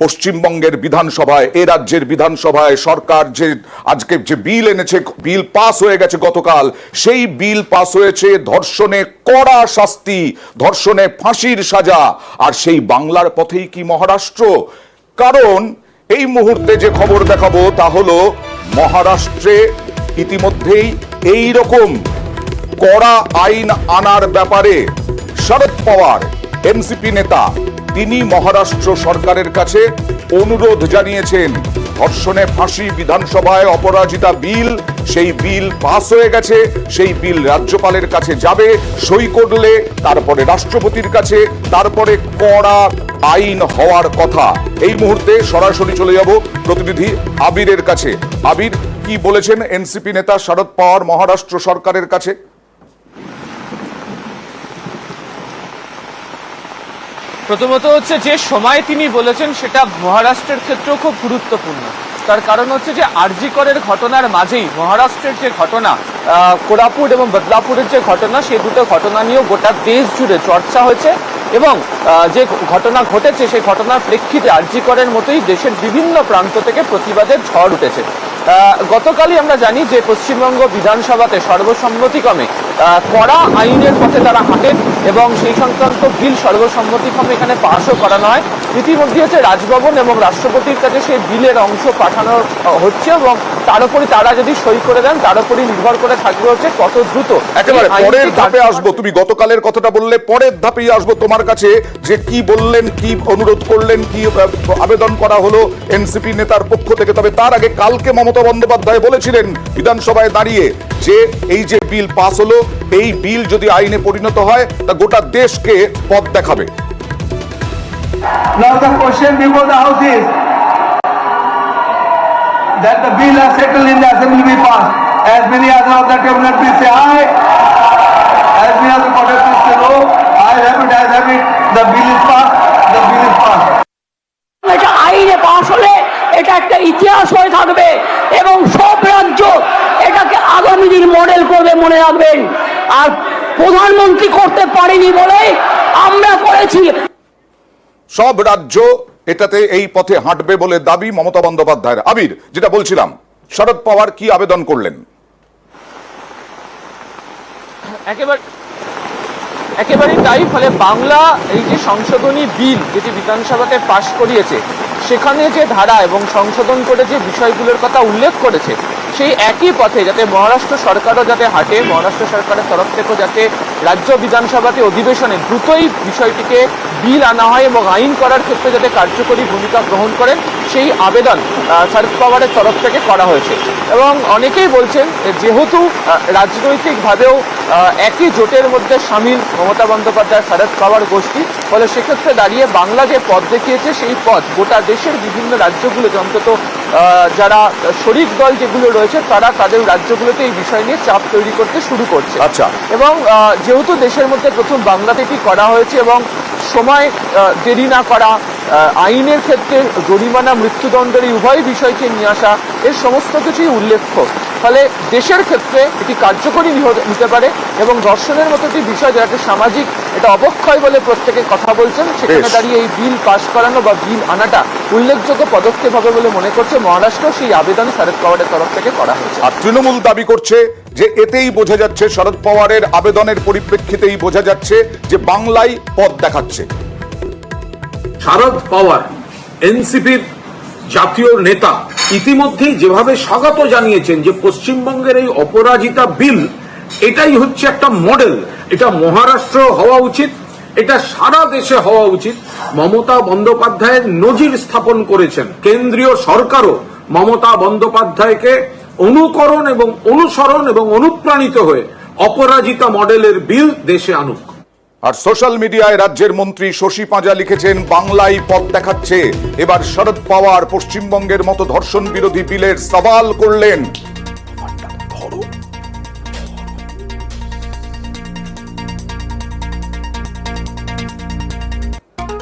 পশ্চিমবঙ্গের বিধানসভায়, এ রাজ্যের বিধানসভায় সরকার যে আজকে যে বিল এনেছে, বিল পাস হয়ে গেছে গতকাল, সেই বিল পাস হয়েছে ধর্ষণে কড়া শাস্তি, ধর্ষণে ফাঁসির সাজা। আর সেই বাংলার পথেই কি মহারাষ্ট্র? কারণ এই মুহূর্তে যে খবর দেখাবো তা হলো মহারাষ্ট্রে ইতিমধ্যেই এই রকম কড়া আইন আনার ব্যাপারে শরদ পাওয়ার এনসিপি নেতা তিনি মহারাষ্ট্র সরকারের কাছে অনুরোধ জানিয়েছেন। ধর্ষণে ফাঁসি বিধানসভায় অপরাজিতা বিল, সেই বিল পাস হয়ে গেছে, সেই বিল রাজ্যপালের কাছে যাবে, সই করলে তারপরে রাষ্ট্রপতির কাছে, তারপরে কড়া আইন হওয়ার কথা। এই মুহূর্তে সরাসরি চলে যাব প্রতিনিধি আবিরের কাছে। আবির, কি বলেছেন এনসিপি নেতা শরদ পাওয়ার মহারাষ্ট্র সরকারের কাছে? প্রথমত হচ্ছে যে সময় তিনি বলেছেন সেটা মহারাষ্ট্রের ক্ষেত্রেও খুব গুরুত্বপূর্ণ। তার কারণ হচ্ছে যে আরজি করের ঘটনার মাঝেই মহারাষ্ট্রের যে ঘটনা, কোরাপুট এবং বদলাপুরের যে ঘটনা, সেই দুটো ঘটনা নিয়েও গোটা দেশ জুড়ে চর্চা হয়েছে এবং যে ঘটনা ঘটেছে সেই ঘটনার প্রেক্ষিতে আরজি করের মতোই দেশের বিভিন্ন প্রান্ত থেকে প্রতিবাদের ঝড় উঠেছে। গতকালই আমরা জানি যে পশ্চিমবঙ্গ বিধানসভাতে সর্বসম্মতিক্রমে কড়া আইনের পথে তারা হাঁটেন এবং সেই সংক্রান্ত বিল সর্বসম্মতিক্রমে এখানে পাশও করানো হয়। ইতিমধ্যে হচ্ছে রাজভবন এবং রাষ্ট্রপতির কাছে সেই বিলের অংশ পাঠানো হচ্ছে এবং তার উপরই তারা যদি সই করে দেন তার উপরই নির্ভর করে থাকবে হচ্ছে কত দ্রুত। একেবারে পরের ধাপে আসবো, তুমি গতকালের কথাটা বললে, পরের ধাপেই আসবো তোমার কাছে যে কি বললেন, কি অনুরোধ করলেন, কি আবেদন করা হলো এনসিপি নেতার পক্ষ থেকে। তবে তার আগে কালকে মমতা বন্দ্যোপাধ্যায় বলেছিলেন বিধানসভায় দাঁড়িয়ে যে এই যে বিল পাস হলো, এই বিল যদি আইনে পরিণত হয় তা গোটা দেশকে পথ দেখাবে। Now the question before the House is that the bill has settled in the assembly be passed. As many other of the cabinet please say aye. As many other cabinet please say no. I have it. The bill is passed. The bill is passed. এটা আইনে pass হলে এটা একটা ইতিহাস হয়ে থাকবে এবং সব রাজ্য এটাকে আগামী দিন মডেল করবে, মনে রাখবেন। আর প্রধানমন্ত্রী করতে পারেনি বলে আমরা করেছি। সব রাজ্য এটাতে এই পথে হাঁটবে বলে দাবি মমতা বন্দ্যোপাধ্যায়ের। আবির, যেটা বলছিলাম, শরদ পাওয়ার কি আবেদন করলেন? একেবারে তাই। ফলে বাংলা এই যে সংশোধনী বিল যেটি বিধানসভাতে পাশ করিয়েছে, সেখানে যে ধারা এবং সংশোধন করে যে বিষয়গুলোর কথা উল্লেখ করেছে, সেই একই পথে যাতে মহারাষ্ট্র সরকারও যাতে হাঁটে, মহারাষ্ট্র সরকারের তরফ থেকেও যাতে রাজ্য বিধানসভাতে অধিবেশনে দ্রুতই বিষয়টিকে বিল আনা হয় এবং আইন করার ক্ষেত্রে যাতে কার্যকরী ভূমিকা গ্রহণ করেন, সেই আবেদন শরদ পাওয়ারের তরফ থেকে করা হয়েছে। এবং অনেকেই বলছেন যেহেতু রাজনৈতিকভাবেও একই জোটের মধ্যে সামিল মমতা বন্দ্যোপাধ্যায় শরদ পাওয়ার গোষ্ঠী, ফলে সেক্ষেত্রে দাঁড়িয়ে বাংলা যে পথ দেখিয়েছে সেই পথ গোটা দেশের বিভিন্ন রাজ্যগুলোতে অন্তত যারা শরিক দল যেগুলো রয়েছে তারা তাদের রাজ্যগুলোতে এই বিষয় নিয়ে চাপ তৈরি করতে শুরু করছে। আচ্ছা, এবং যেহেতু দেশের মধ্যে প্রথম বাংলাতে এটি করা হয়েছে এবং সময় দেরি না করা, আইনের ক্ষেত্রে জরিমানা, মৃত্যুদণ্ডের এই উভয় বিষয়কে নিয়ে আসা, এর সমস্ত কিছুই উল্লেখ্য। ফলে দেশের ক্ষেত্রে এটি কার্যকরী নিতে পারে এবং ধর্ষণের মতো একটি বিষয় যেটাকে সামাজিক এটা অবক্ষয় বলে প্রত্যেকে কথা বলছেন, সেখানে দাঁড়িয়ে এই বিল পাশ করানো বা বিল আনাটা উল্লেখযোগ্য পদক্ষেপ হবে বলে মনে করছে মহারাষ্ট্র। সেই আবেদন শরদ পাওয়ারের তরফ থেকে করা হয়েছে। আর তৃণমূল দাবি করছে যে এতেই বোঝা যাচ্ছে, শরদ পাওয়ারের আবেদনের পরিপ্রেক্ষিতেই বোঝা যাচ্ছে যে বাংলায় পথ দেখাচ্ছে। শরদ পাওয়ার এনসিপির জাতীয় নেতা ইতিমধ্যেই যেভাবে স্বাগত জানিয়েছেন যে পশ্চিমবঙ্গের এই অপরাজিতা বিল, এটাই হচ্ছে একটা মডেল। এটা মহারাষ্ট্র হওয়া উচিত, এটা সারা দেশে হওয়া উচিত। মমতা বন্দ্যোপাধ্যায়ের নজির স্থাপন করেছেন। কেন্দ্রীয় সরকারও মমতা বন্দ্যোপাধ্যায়কে অনুকরণ এবং অনুসরণ এবং অনুপ্রাণিত হয়ে অপরাজিতা মডেলের বিল দেশে আনুক। আর সোশ্যাল মিডিয়ায় রাজ্যের মন্ত্রী শশী পাঁজা লিখেছেন বাংলায় পথ দেখাচ্ছে। এবার শরদ পাওয়ার পশ্চিমবঙ্গের মতো ধর্ষণ বিরোধী বিলের সওয়াল করলেন।